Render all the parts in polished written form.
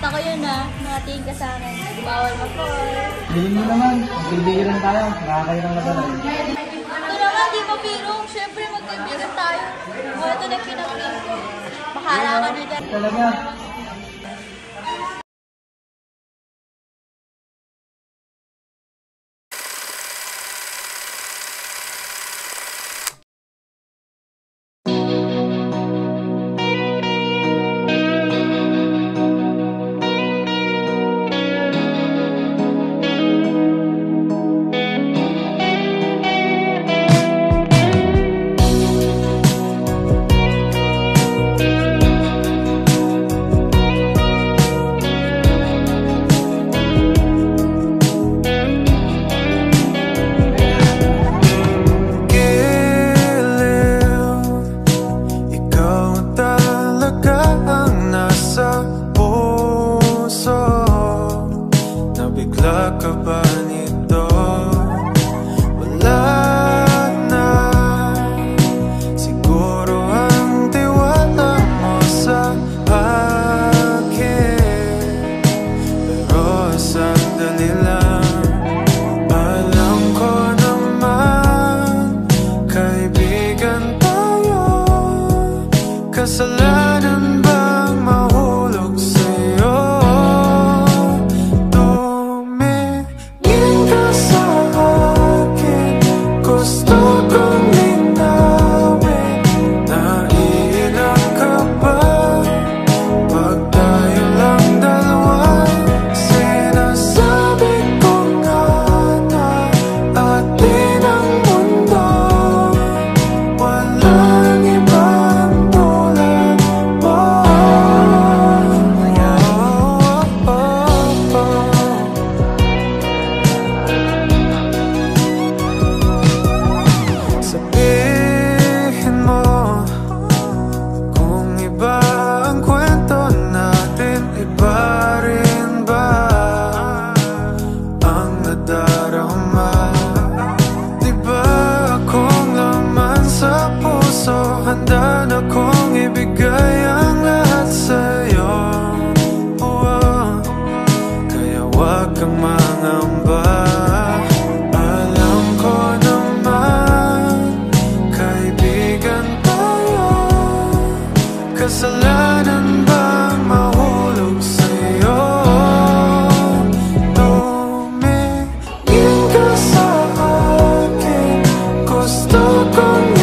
Nakalimutan ko yun ah. Nakatingin ka sa akin. Bawal mag-call. Bilhin mo naman. Magbibigay lang tayo. Nakakailang na tayo. Ito naman, di ba birong? Siyempre magkaibigan tayo. O, ito na pinag-pin ko. Bahala ka na dyan. Talaga. Kasalanan bang mahulog sa'yo? Tumingin ka sa akin, gusto kong linawin. Naiilang ka ba pag tayo lang dalawa? Sinasabi ko nga na atin ang mundo, walang ibang handa na kong ibigay ang lahat sa'yo. Kaya huwag kang mangamba. Alam ko naman, kaibigan tayo. Kasalanan bang mahulog sa'yo? Tumingin ka sa akin, gusto kong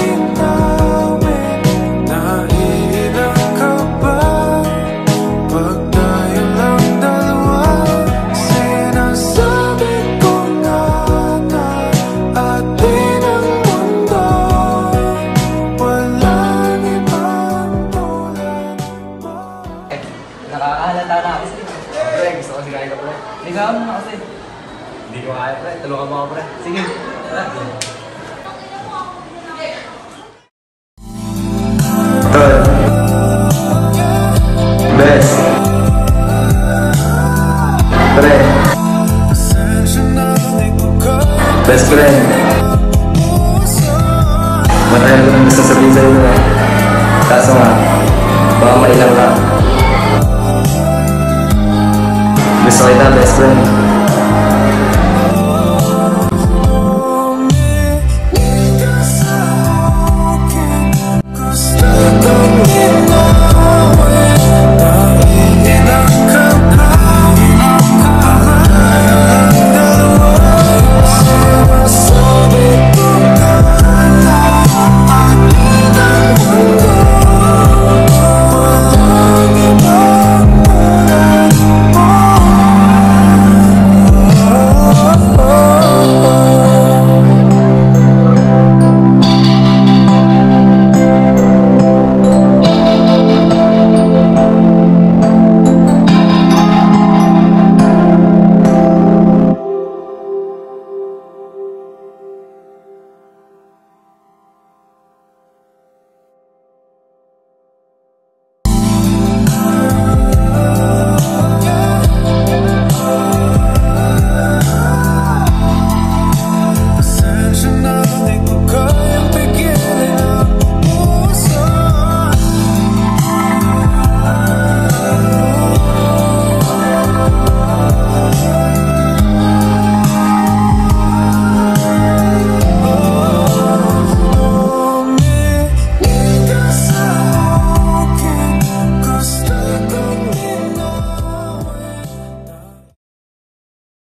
nakakahalata na ako sa'yo. Pre, gusto ko sinayin ka, pre. Ligawan mo na kasi. Hindi ko kaya, pre. Tulungan mo ako, pre. Sige. Tol. Bes. Pre. Best friend. Marami ko nang gusto sabihin sa'yo, pre. Kaso nga, baka mailang lang. Gusto kita, best friend.